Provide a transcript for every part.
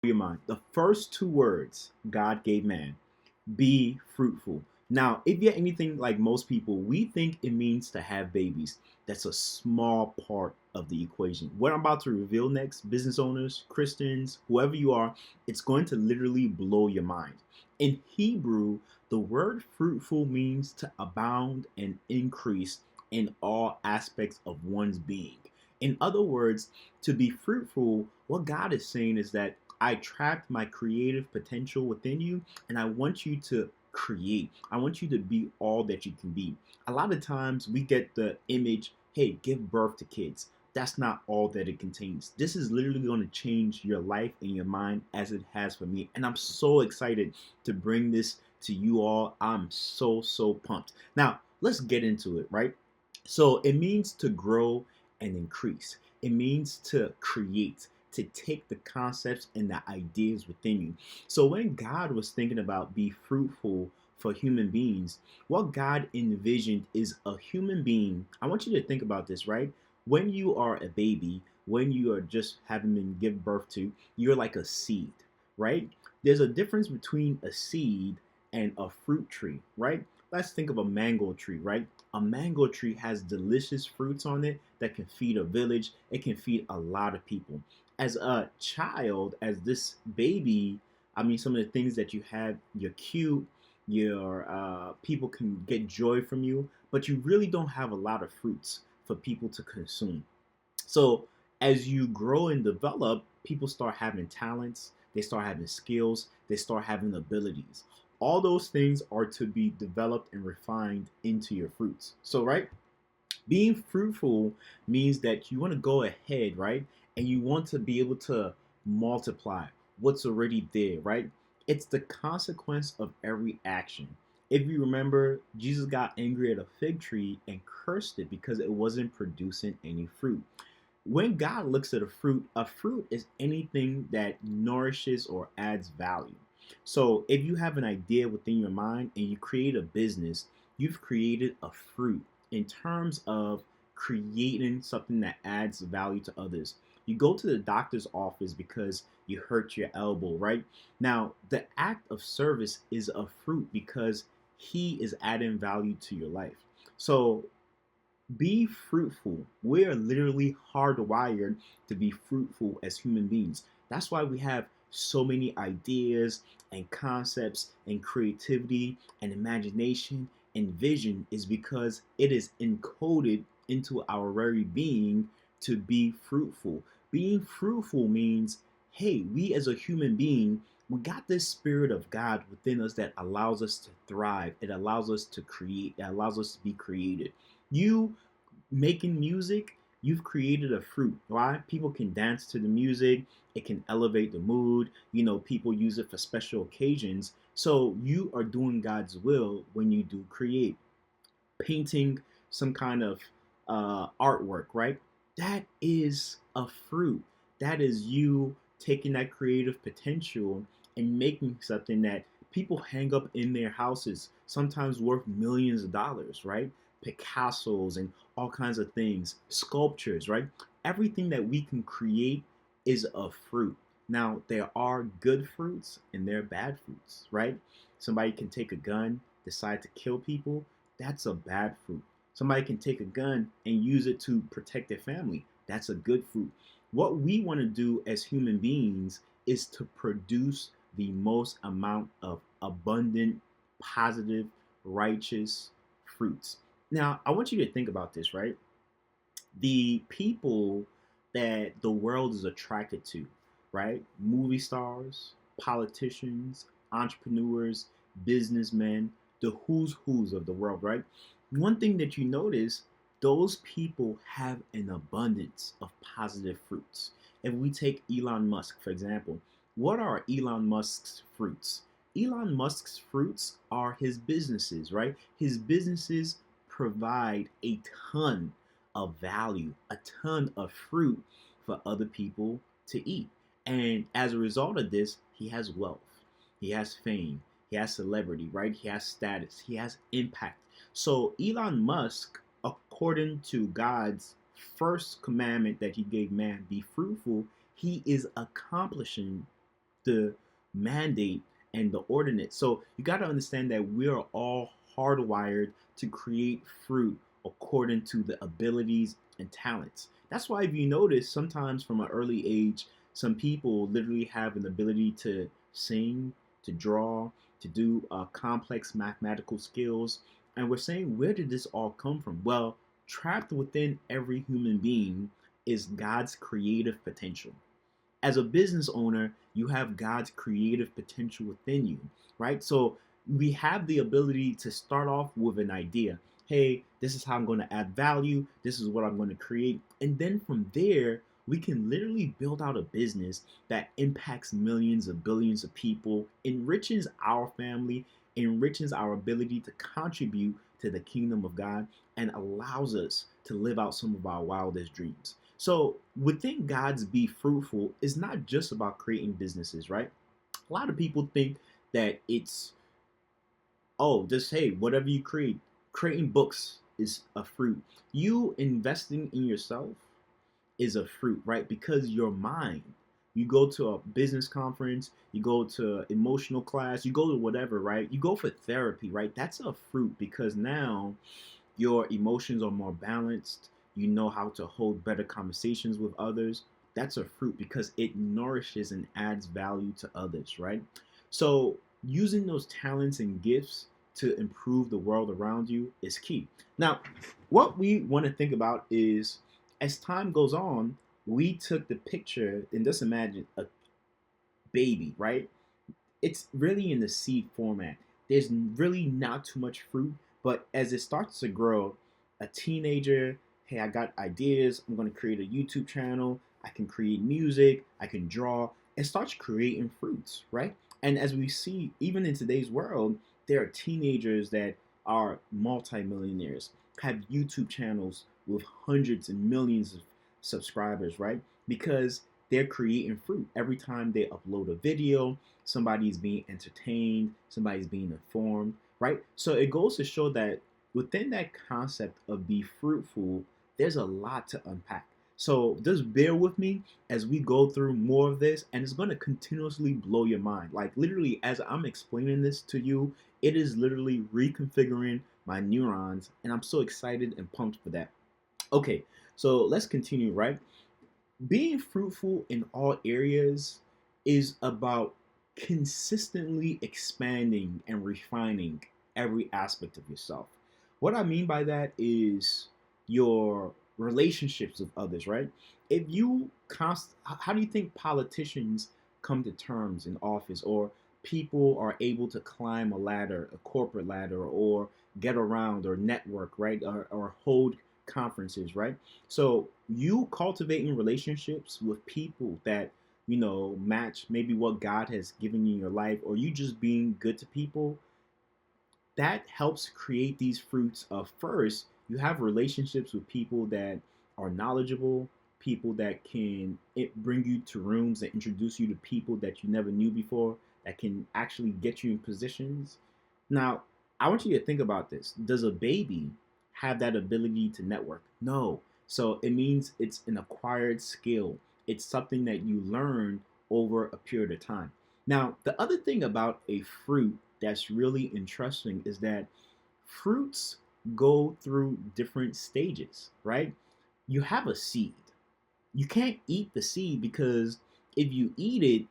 Your mind. The first two words God gave man: be fruitful. Now, if you're anything like most people, we think it means to have babies. That's a small part of the equation. What I'm about to reveal next, business owners, Christians, whoever you are, it's going to literally blow your mind. In Hebrew, the word fruitful means to abound and increase in all aspects of one's being. In other words, to be fruitful, what God is saying is that I trapped my creative potential within you, and I want you to create. I want you to be all that you can be. A lot of times we get the image, hey, give birth to kids. That's not all that it contains. This is literally going to change your life and your mind as it has for me. And I'm so excited to bring this to you all. I'm so pumped. Now, let's get into it, right? So it means to grow and increase. It means to create, to take the concepts and the ideas within you. So when God was thinking about be fruitful for human beings, what God envisioned is a human being. I want you to think about this, right? When you are a baby, when you are just having been given birth to, you're like a seed, right? There's a difference between a seed and a fruit tree, right? Let's think of a mango tree, right? A mango tree has delicious fruits on it that can feed a village. It can feed a lot of people. As a child, as this baby, I mean, some of the things that you have, you're cute, your people can get joy from you, but you really don't have a lot of fruits for people to consume. So as you grow and develop, people start having talents, they start having skills, they start having abilities. All those things are to be developed and refined into your fruits. So, right, being fruitful means that you want to go ahead, right? And you want to be able to multiply what's already there, right? It's the consequence of every action. If you remember, Jesus got angry at a fig tree and cursed it because it wasn't producing any fruit. When God looks at a fruit is anything that nourishes or adds value. So if you have an idea within your mind and you create a business, you've created a fruit in terms of creating something that adds value to others. You go to the doctor's office because you hurt your elbow, right? Now, the act of service is a fruit because he is adding value to your life. So be fruitful. We are literally hardwired to be fruitful as human beings. That's why we have so many ideas and concepts and creativity and imagination and vision, is because it is encoded into our very being to be fruitful. Being fruitful means, hey, we as a human being, we got this spirit of God within us that allows us to thrive. It allows us to create. It allows us to be creative. You making music, you've created a fruit. Why? People can dance to the music, it can elevate the mood. People use it for special occasions. So you are doing God's will when you do create. Painting some kind of artwork, right? That is a fruit. That is you taking that creative potential and making something that people hang up in their houses, sometimes worth millions of dollars, right? Picassos and all kinds of things, sculptures, right? Everything that we can create is a fruit. Now, there are good fruits and there are bad fruits, right? Somebody can take a gun, decide to kill people. That's a bad fruit. Somebody can take a gun and use it to protect their family. That's a good fruit. What we want to do as human beings is to produce the most amount of abundant, positive, righteous fruits. Now, I want you to think about this, right? The people that the world is attracted to, right? Movie stars, politicians, entrepreneurs, businessmen, the who's of the world, right? One thing that you notice, those people have an abundance of positive fruits. If we take Elon Musk, for example, what are Elon Musk's fruits? Elon Musk's fruits are his businesses, right? His businesses provide a ton of value, a ton of fruit for other people to eat. And as a result of this, he has wealth, he has fame, he has celebrity, right? He has status, he has impact. So Elon Musk, according to God's first commandment that he gave man, be fruitful, he is accomplishing the mandate and the ordinance. So you got to understand that we are all hardwired to create fruit according to the abilities and talents. That's why if you notice, sometimes from an early age, some people literally have an ability to sing, to draw, to do complex mathematical skills. And we're saying, where did this all come from? Well, trapped within every human being is God's creative potential. As a business owner, you have God's creative potential within you, right? So we have the ability to start off with an idea. Hey, this is how I'm going to add value. This is what I'm going to create. And then from there, we can literally build out a business that impacts millions of billions of people, enriches our family, enriches our ability to contribute to the kingdom of God, and allows us to live out some of our wildest dreams. So within God's Be Fruitful is not just about creating businesses, right? A lot of people think that it's, oh, just hey, whatever you create, creating books is a fruit. You investing in yourself is a fruit, right? Because your mind, you go to a business conference, you go to emotional class, you go to whatever, right? You go for therapy, right? That's a fruit because now your emotions are more balanced. You know how to hold better conversations with others. That's a fruit because it nourishes and adds value to others, right? So, using those talents and gifts to improve the world around you is key. Now, what we want to think about is as time goes on, we took the picture and just imagine a baby, right? It's really in the seed format. There's really not too much fruit, but as it starts to grow, a teenager, hey, I got ideas. I'm going to create a YouTube channel. I can create music. I can draw. It starts creating fruits, right? And as we see, even in today's world, there are teenagers that are multimillionaires, have YouTube channels with hundreds and millions of subscribers, right? Because they're creating fruit. Every time they upload a video, somebody's being entertained, somebody's being informed, right? So it goes to show that within that concept of be fruitful, there's a lot to unpack. So just bear with me as we go through more of this, and it's going to continuously blow your mind. Like literally, as I'm explaining this to you, it is literally reconfiguring my neurons, and I'm so excited and pumped for that. Okay, so let's continue, right? Being fruitful in all areas is about consistently expanding and refining every aspect of yourself. What I mean by that is your relationships with others, right? If you how do you think politicians come to terms in office, or people are able to climb a ladder, a corporate ladder, or get around or network, right? Or hold conferences, right? So you cultivating relationships with people that match maybe what God has given you in your life, or you just being good to people, that helps create these fruits of first you have relationships with people that are knowledgeable, people that can bring you to rooms and introduce you to people that you never knew before, that can actually get you in positions. Now I want you to think about this. Does a baby have that ability to network? No. So it means it's an acquired skill. It's something that you learn over a period of time. Now the other thing about a fruit that's really interesting is that fruits go through different stages, right? You have a seed. You can't eat the seed because if you eat it,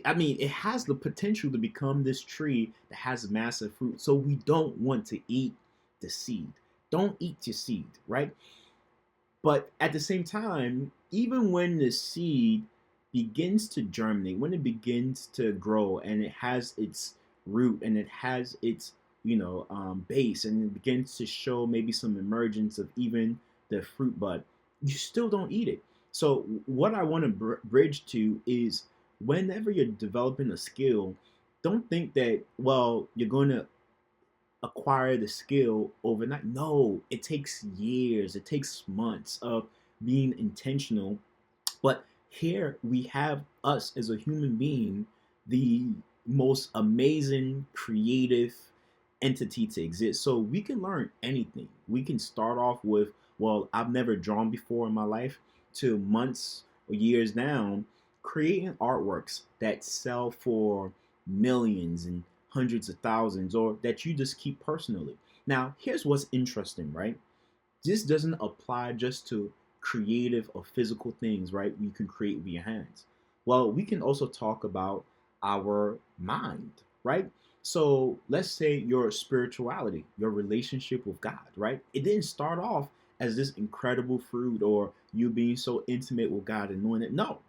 I mean, it has the potential to become this tree that has massive fruit. So we don't want to eat the seed. Don't eat your seed, right? But at the same time, even when the seed begins to germinate, when it begins to grow and it has its root and it has its, base, and it begins to show maybe some emergence of even the fruit bud, you still don't eat it. So what I want to bridge to is whenever you're developing a skill, don't think that, well, you're going to acquire the skill overnight. No, it takes years, it takes months of being intentional. But here we have us as a human being, the most amazing creative entity to exist. So we can learn anything. We can start off with, well, I've never drawn before in my life, to months or years down creating artworks that sell for millions and hundreds of thousands, or that you just keep personally. Now, here's what's interesting, right? This doesn't apply just to creative or physical things, right? You can create with your hands. Well, we can also talk about our mind, right? So let's say your spirituality, your relationship with God, right? It didn't start off as this incredible fruit or you being so intimate with God and knowing it. No,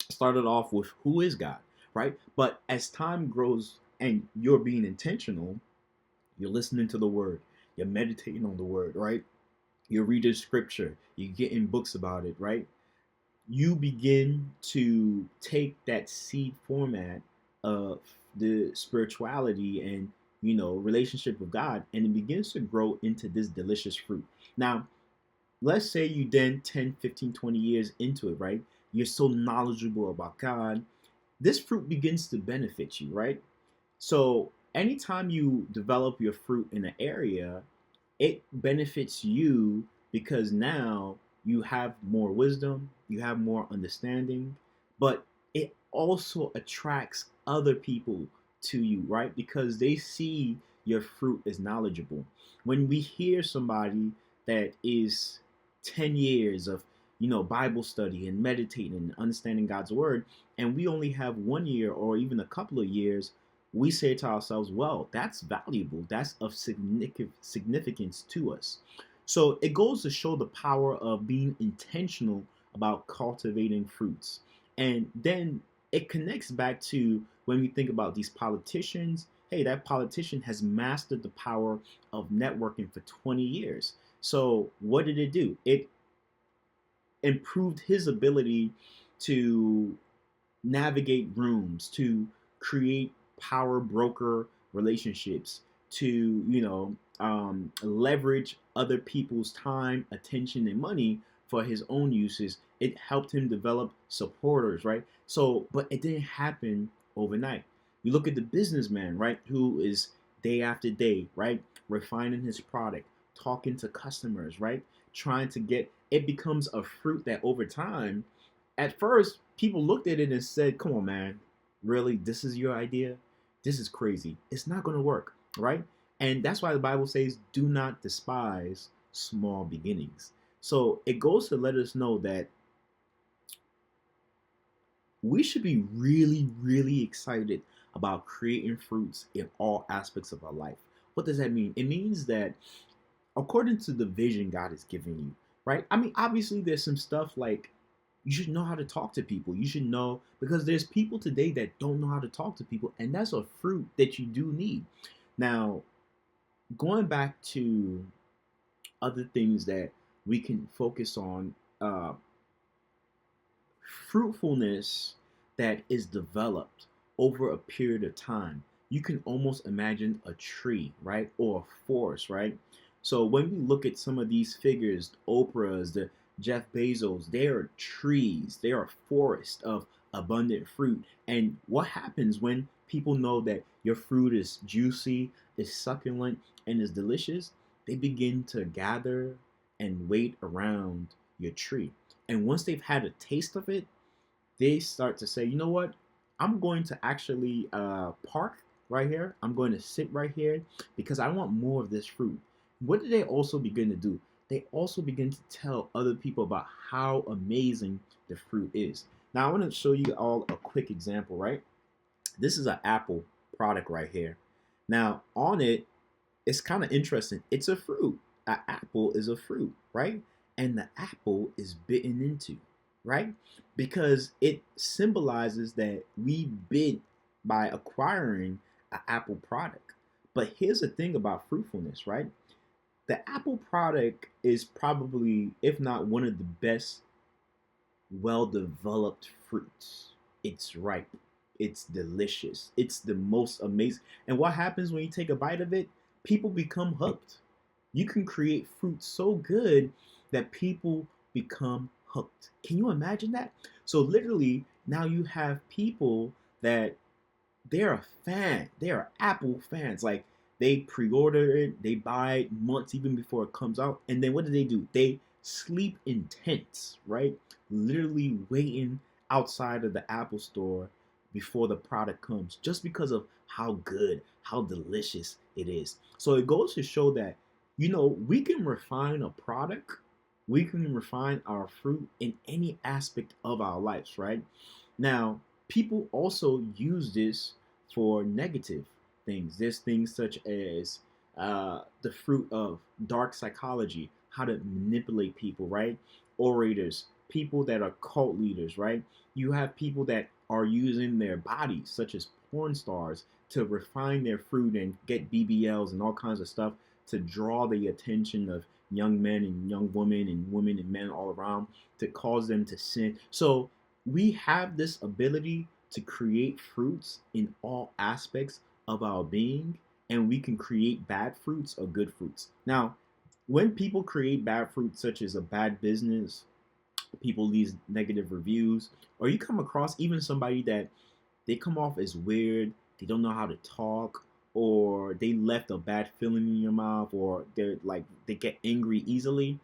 it started off with who is God, right? But as time grows and you're being intentional, you're listening to the word, you're meditating on the word, right? You're reading scripture, you're getting books about it, right? You begin to take that seed format of the spirituality and relationship with God, and it begins to grow into this delicious fruit. Now, let's say you then 10, 15, 20 years into it, right? You're so knowledgeable about God. This fruit begins to benefit you, right? So anytime you develop your fruit in an area, it benefits you because now you have more wisdom, you have more understanding, but it also attracts other people to you, right? Because they see your fruit is knowledgeable. When we hear somebody that is 10 years of Bible study and meditating and understanding God's word, and we only have 1 year or even a couple of years, we say to ourselves, well, that's valuable. That's of significance to us. So it goes to show the power of being intentional about cultivating fruits. And then it connects back to when we think about these politicians. Hey, that politician has mastered the power of networking for 20 years. So what did it do? It improved his ability to navigate rooms, to create power broker relationships, to leverage other people's time, attention, and money for his own uses. It helped him develop supporters, right? So, but it didn't happen overnight. You look at the businessman, right, who is day after day, right, refining his product, talking to customers, right, trying to get it becomes a fruit that over time, at first, people looked at it and said, come on, man, really? This is your idea? This is crazy. It's not going to work, right? And that's why the Bible says, do not despise small beginnings. So it goes to let us know that we should be really, really excited about creating fruits in all aspects of our life. What does that mean? It means that according to the vision God has given you, right? I mean, obviously, there's some stuff like you should know how to talk to people. You should know because there's people today that don't know how to talk to people, and that's a fruit that you do need. Now, going back to other things that we can focus on, fruitfulness that is developed over a period of time. You can almost imagine a tree, right? Or a forest, right? So when we look at some of these figures, the Oprahs, the Jeff Bezos, they are trees, they are forests of abundant fruit. And what happens when people know that your fruit is juicy, is succulent, and is delicious? They begin to gather and wait around your tree. And once they've had a taste of it, they start to say, you know what? I'm going to actually park right here. I'm going to sit right here because I want more of this fruit. What do they also begin to do? They also begin to tell other people about how amazing the fruit is. Now, I want to show you all a quick example, right? This is an Apple product right here. Now, on it, it's kind of interesting. It's a fruit. An apple is a fruit, right? And the apple is bitten into, right? Because it symbolizes that we bit by acquiring an apple product. But here's the thing about fruitfulness, right? The apple product is probably, if not one of the best well developed fruits. It's ripe. It's delicious. It's the most amazing. And what happens when you take a bite of it? People become hooked. You can create fruit so good that people become hooked. Can you imagine that? So literally now you have people that they're a fan. They are Apple fans. Like they pre-order it, they buy it months even before it comes out, and then what do? They sleep in tents, right? Literally waiting outside of the Apple store before the product comes, just because of how good, how delicious it is. So it goes to show that, we can refine a product, we can refine our fruit in any aspect of our lives, right? Now, people also use this for negative things. There's things such as the fruit of dark psychology, how to manipulate people, right? Orators, people that are cult leaders, right? You have people that are using their bodies, such as porn stars, to refine their fruit and get BBLs and all kinds of stuff to draw the attention of young men and young women and men all around, to cause them to sin. So we have this ability to create fruits in all aspects of our being, and we can create bad fruits or good fruits. Now, when people create bad fruits, such as a bad business, people leave negative reviews, or you come across even somebody that they come off as weird, they don't know how to talk, or they left a bad feeling in your mouth, or they get angry easily.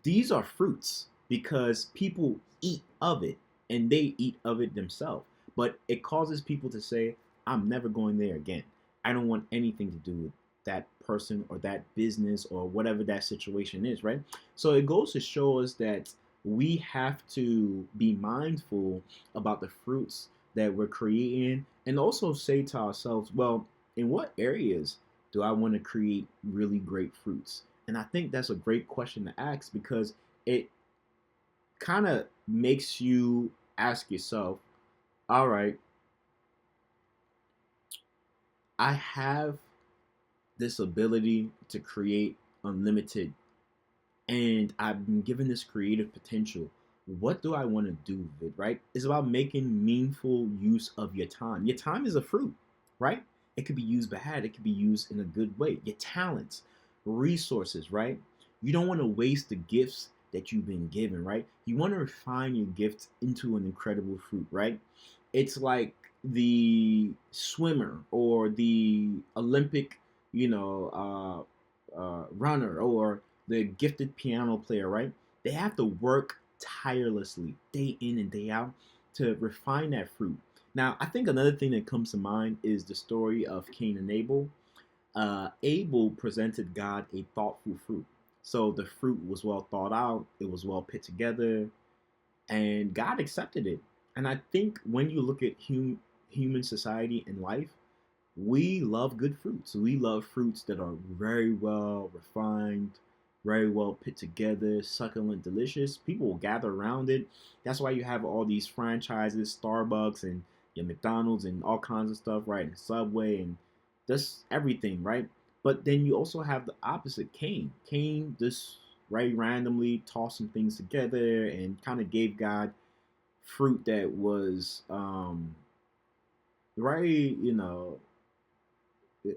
These are fruits because people eat of it, and they eat of it themselves. But it causes people to say, I'm never going there again. I don't want anything to do with that person or that business or whatever that situation is, right? So it goes to show us that we have to be mindful about the fruits that we're creating, and also say to ourselves, well, in what areas do I want to create really great fruits? And I think that's a great question to ask, because it kind of makes you ask yourself, all right, I have this ability to create unlimited, and I've been given this creative potential. What do I want to do with it, right? It's about making meaningful use of your time. Your time is a fruit, right? It could be used bad, it could be used in a good way. Your talents, resources, right? You don't want to waste the gifts that you've been given, right? You want to refine your gifts into an incredible fruit, right? It's like the swimmer or the Olympic, runner, or the gifted piano player, right? They have to work tirelessly day in and day out to refine that fruit. Now, I think another thing that comes to mind is the story of Cain and Abel. Abel presented God a thoughtful fruit. So the fruit was well thought out, it was well put together, and God accepted it. And I think when you look at human society and life, we love good fruits. We love fruits that are very well refined, very well put together, succulent, delicious. People will gather around it. That's why you have all these franchises, Starbucks and your McDonald's and all kinds of stuff, right? And Subway and just everything, right? But then you also have the opposite, Cain. Cain just right randomly tossed some things together and kind of gave God fruit that was right,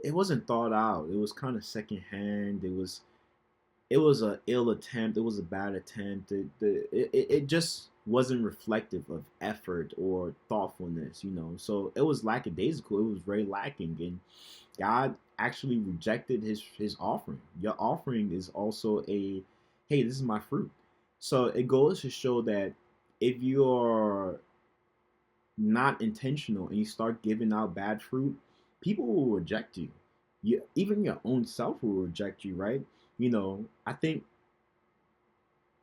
it wasn't thought out. It was kind of secondhand. It was a ill attempt. It was a bad attempt. It just wasn't reflective of effort or thoughtfulness. So it was lackadaisical. It was very lacking, and God actually rejected his offering. Your offering is also a, hey, this is my fruit. So it goes to show that if you're not intentional and you start giving out bad fruit, people will reject you. Even your own self will reject you, right? I think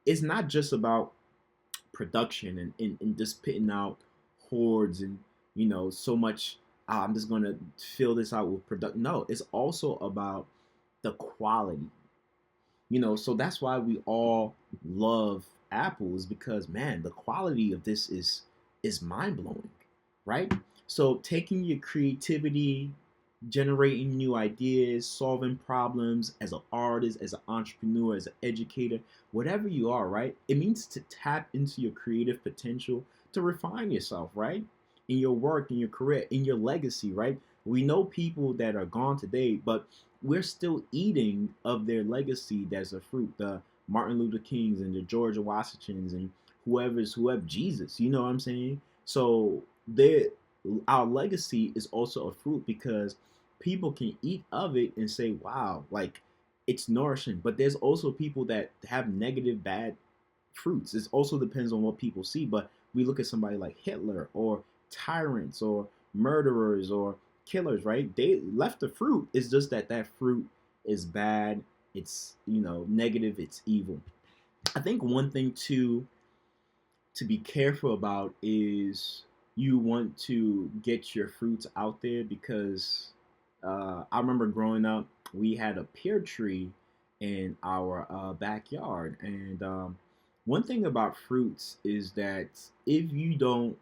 it's not just about production and just putting out hordes and, so much, I'm just going to fill this out with product. No, it's also about the quality. So that's why we all love apples, because man, the quality of this is mind blowing, right? So taking your creativity, generating new ideas, solving problems as an artist, as an entrepreneur, as an educator, whatever you are, right? It means to tap into your creative potential to refine yourself, right? In your work, in your career, in your legacy, right? We know people that are gone today, but we're still eating of their legacy. That's a fruit. The Martin Luther Kings and the George Washingtons and whoever, Jesus, you know what I'm saying? So our legacy is also a fruit, because people can eat of it and say, wow, like it's nourishing. But there's also people that have negative, bad fruits. It also depends on what people see. But we look at somebody like Hitler or tyrants or murderers or killers, right? They left the fruit. It's just that that fruit is bad. It's, negative. It's evil. I think one thing to be careful about is you want to get your fruits out there because I remember growing up, we had a pear tree in our backyard. And one thing about fruits is that if you don't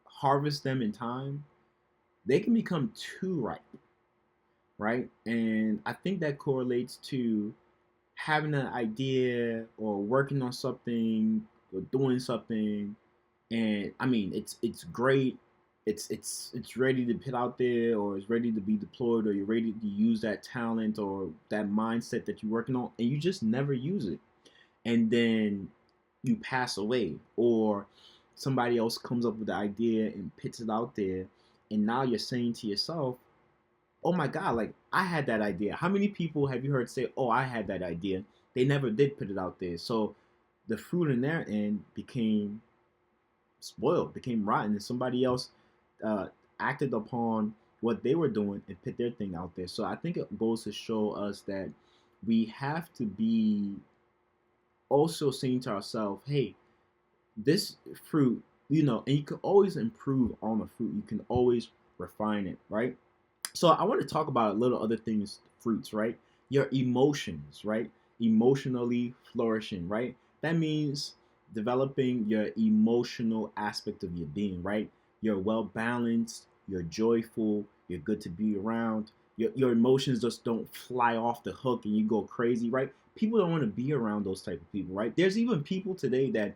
harvest them in time, they can become too ripe, right? And I think that correlates to having an idea or working on something or doing something, and I mean it's great. It's ready to put out there, or it's ready to be deployed, or you're ready to use that talent or that mindset that you're working on, and you just never use it. And then you pass away, or somebody else comes up with the idea and puts it out there, and now you're saying to yourself, oh my God, like I had that idea. How many people have you heard say, oh, I had that idea? They never did put it out there. So the fruit in their end became spoiled, became rotten, and somebody else uh, acted upon what they were doing and put their thing out there. So I think it goes to show us that we have to be also saying to ourselves, hey, this fruit, and you can always improve on the fruit. You can always refine it, right? So I want to talk about a little other things, fruits, right? Your emotions, right? Emotionally flourishing, right? That means developing your emotional aspect of your being, right? You're well balanced, you're joyful, you're good to be around. Your emotions just don't fly off the hook and you go crazy, right? People don't want to be around those type of people, right? There's even people today that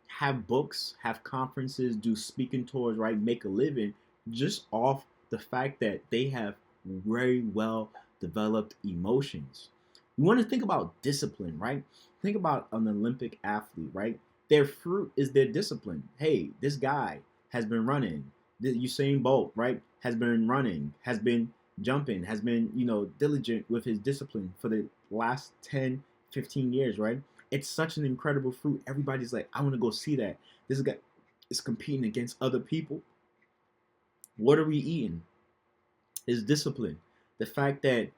have books, have conferences, do speaking tours, right? Make a living just off the fact that they have very well developed emotions. You want to think about discipline, right? Think about an Olympic athlete, right? Their fruit is their discipline. Hey, this guy has been running. Usain Bolt, right? Has been running, has been jumping, has been, diligent with his discipline for the last 10, 15 years, right? It's such an incredible fruit. Everybody's like, I want to go see that. This guy is competing against other people. What are we eating? Is discipline. The fact that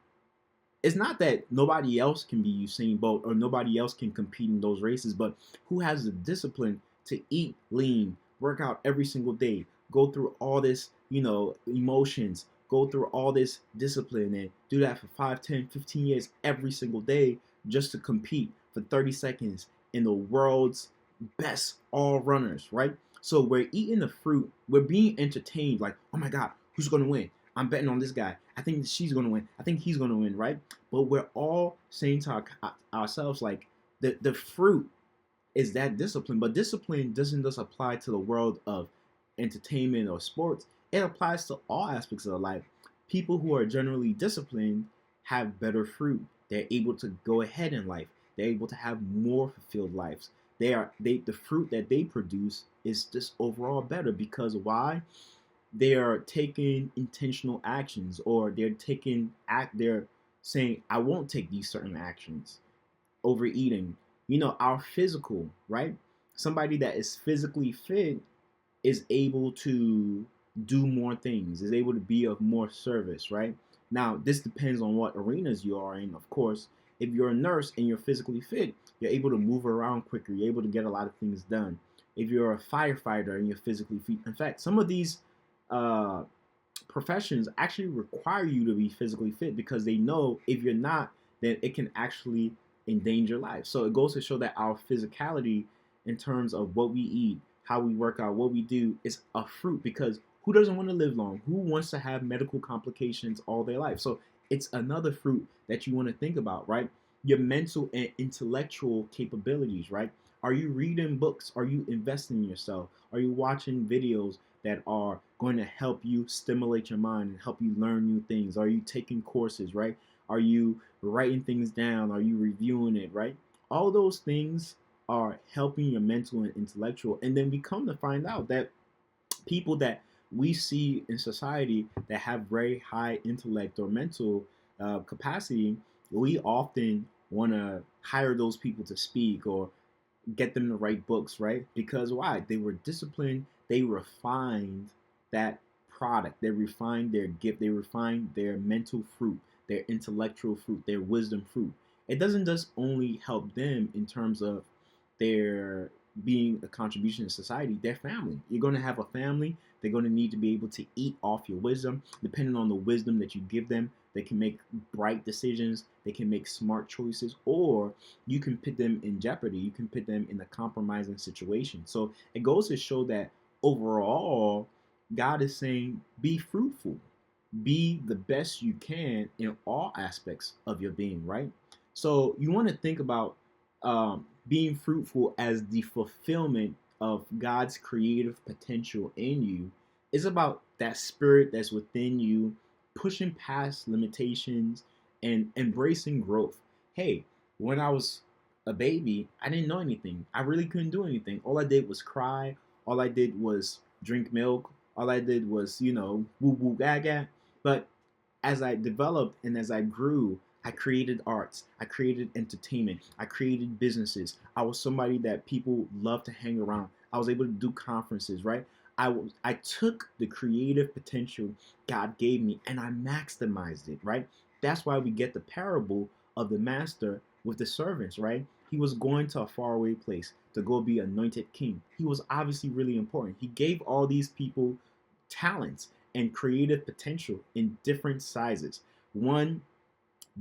it's not that nobody else can be Usain Bolt or nobody else can compete in those races, but who has the discipline to eat lean, work out every single day, go through all this, emotions, go through all this discipline and do that for 5, 10, 15 years every single day just to compete for 30 seconds in the world's best all runners, right? So we're eating the fruit, we're being entertained like, oh my God, who's going to win? I'm betting on this guy. I think she's going to win. I think he's going to win, right? But we're all saying to ourselves, like, the fruit is that discipline. But discipline doesn't just apply to the world of entertainment or sports, it applies to all aspects of life. People who are generally disciplined have better fruit. They're able to go ahead in life. They're able to have more fulfilled lives. The fruit that they produce is just overall better because why? They are taking intentional actions, or they're saying I won't take these certain actions. Overeating, our physical, right? Somebody that is physically fit is able to do more things, is able to be of more service, right? Now, this depends on what arenas you are in, of course. If you're a nurse and you're physically fit, you're able to move around quicker, you're able to get a lot of things done. If you're a firefighter and you're physically fit, in fact, some of these uh, professions actually require you to be physically fit because they know if you're not, then it can actually endanger life. So it goes to show that our physicality, in terms of what we eat, how we work out, what we do, is a fruit because who doesn't want to live long? Who wants to have medical complications all their life? So it's another fruit that you want to think about, right? Your mental and intellectual capabilities, right? Are you reading books? Are you investing in yourself? Are you watching videos that are going to help you stimulate your mind and help you learn new things? Are you taking courses, right? Are you writing things down? Are you reviewing it, right? All those things are helping your mental and intellectual. And then we come to find out that people that we see in society that have very high intellect or mental capacity, we often want to hire those people to speak or get them to write books, right? Because why? They were disciplined, they refined that product, they refined their gift, they refined their mental fruit, their intellectual fruit, their wisdom fruit. It doesn't just only help them in terms of their being a contribution to society, their family. You're going to have a family, they're going to need to be able to eat off your wisdom. Depending on the wisdom that you give them, they can make bright decisions, they can make smart choices, or you can put them in jeopardy. You can put them in a compromising situation. So it goes to show that overall, God is saying, be fruitful, be the best you can in all aspects of your being, right? So you want to think about being fruitful as the fulfillment of God's creative potential in you. It's about that spirit that's within you, pushing past limitations and embracing growth. Hey, when I was a baby, I didn't know anything. I really couldn't do anything. All I did was cry. All I did was drink milk. All I did was, woo woo gaga. But as I developed and as I grew, I created arts, I created entertainment, I created businesses. I was somebody that people love to hang around. I was able to do conferences, right? I took the creative potential God gave me and I maximized it, right? That's why we get the parable of the master with the servants, right? He was going to a faraway place to go be anointed king. He was obviously really important. He gave all these people talents and creative potential in different sizes. One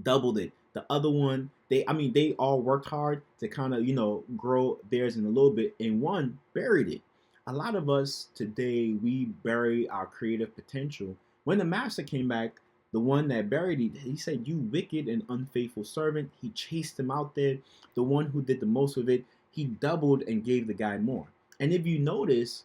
doubled it. The other one, they all worked hard to kind of, grow theirs in a little bit, and one buried it. A lot of us today, we bury our creative potential. When the master came back, the one that buried it, he said, "You wicked and unfaithful servant." He chased him out there. The one who did the most of it, he doubled and gave the guy more. And if you notice,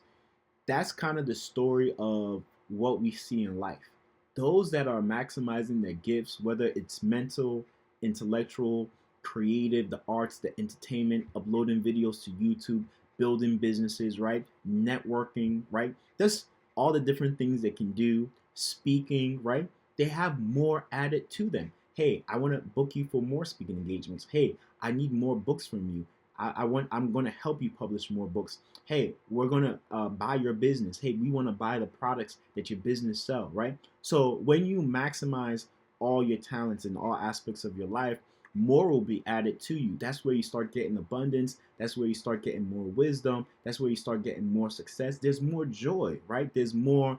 that's kind of the story of what we see in life. Those that are maximizing their gifts, whether it's mental, intellectual, creative, the arts, the entertainment, uploading videos to YouTube, building businesses, right? Networking, right? That's all the different things they can do, speaking, right? They have more added to them. Hey, I want to book you for more speaking engagements. Hey, I need more books from you. I'm going to help you publish more books. Hey, we're going to buy your business. Hey, we want to buy the products that your business sell, right? So when you maximize all your talents in all aspects of your life, more will be added to you. That's where you start getting abundance. That's where you start getting more wisdom. That's where you start getting more success. There's more joy, right? There's more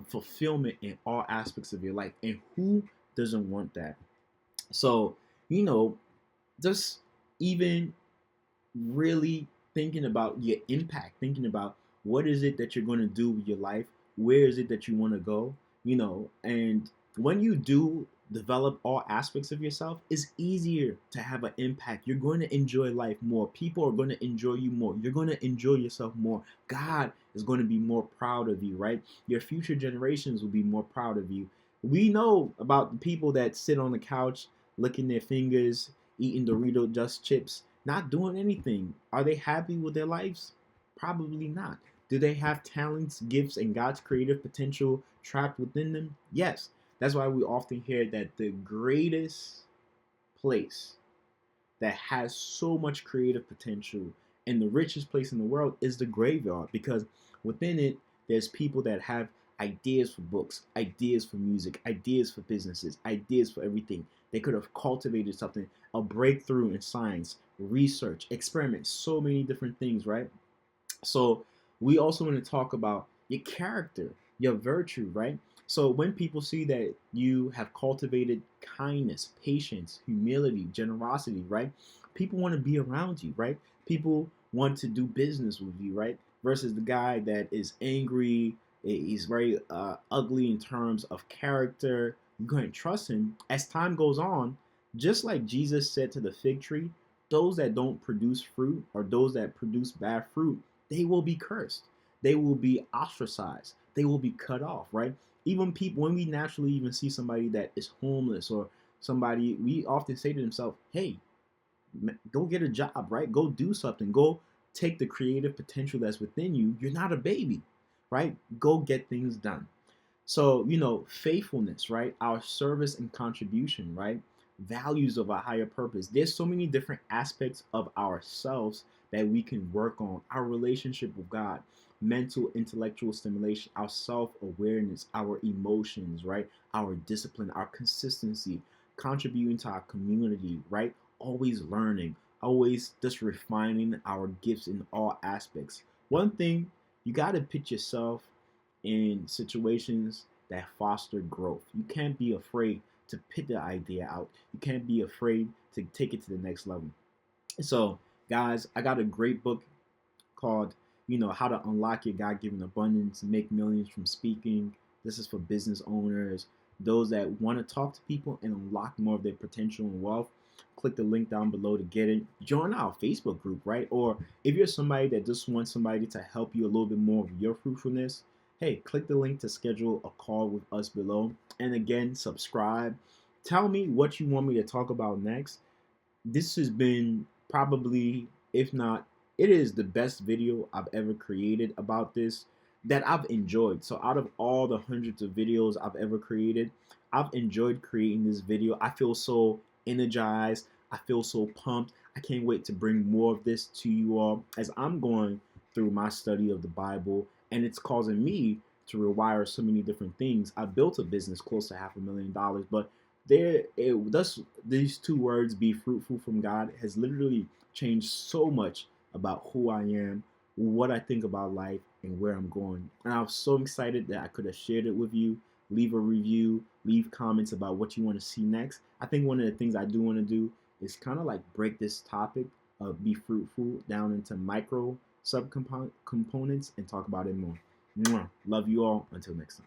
fulfillment in all aspects of your life. And who doesn't want that? So, you know, just even really thinking about your impact, thinking about what is it that you're going to do with your life, where is it that you want to go, and when you do develop all aspects of yourself, it's easier to have an impact. You're going to enjoy life more. People are going to enjoy you more. You're going to enjoy yourself more. God is going to be more proud of you, right? Your future generations will be more proud of you. We know about the people that sit on the couch, licking their fingers, eating Dorito dust chips, not doing anything. Are they happy with their lives? Probably not. Do they have talents, gifts, and God's creative potential trapped within them? Yes. That's why we often hear that the greatest place that has so much creative potential and the richest place in the world is the graveyard, because within it, there's people that have ideas for books, ideas for music, ideas for businesses, ideas for everything. They could have cultivated something, a breakthrough in science, research, experiments, so many different things, right? So we also want to talk about your character, your virtue, right? So when people see that you have cultivated kindness, patience, humility, generosity, right? People want to be around you, right? People want to do business with you, right? Versus the guy that is angry, he's very ugly in terms of character. You go ahead and trust him. As time goes on, just like Jesus said to the fig tree, those that don't produce fruit or those that produce bad fruit, they will be cursed. They will be ostracized. They will be cut off, right? Even people, when we naturally even see somebody that is homeless or somebody, we often say to themselves, hey, go get a job, right? Go do something. Go take the creative potential that's within you. You're not a baby, right? Go get things done. So, faithfulness, right? Our service and contribution, right? Values of a higher purpose. There's so many different aspects of ourselves that we can work on: our relationship with God, mental, intellectual stimulation, our self awareness, our emotions, right? Our discipline, our consistency, contributing to our community, right? Always learning, always just refining our gifts in all aspects. One thing, you got to put yourself in situations that foster growth. You can't be afraid to put the idea out. You can't be afraid to take it to the next level. So, guys, I got a great book called, How to Unlock Your God-Given Abundance and Make Millions from Speaking. This is for business owners, those that want to talk to people and unlock more of their potential and wealth. Click the link down below to get it. Join our Facebook group, right? Or if you're somebody that just wants somebody to help you a little bit more of your fruitfulness, hey, click the link to schedule a call with us below. And again, subscribe. Tell me what you want me to talk about next. This has been probably, if not, it is the best video I've ever created about this, that I've enjoyed. So out of all the hundreds of videos I've ever created, I've enjoyed creating this video. I feel so energized. I feel so pumped. I can't wait to bring more of this to you all as I'm going through my study of the Bible, and it's causing me to rewire so many different things. I built a business close to $500,000, but thus these two words, be fruitful from God, has literally changed so much about who I am, what I think about life, and where I'm going. And I was so excited that I could have shared it with you. Leave a review, leave comments about what you want to see next. I think one of the things I do want to do is kind of like break this topic of be fruitful down into micro subcomponents and talk about it more. Mwah. Love you all. Until next time.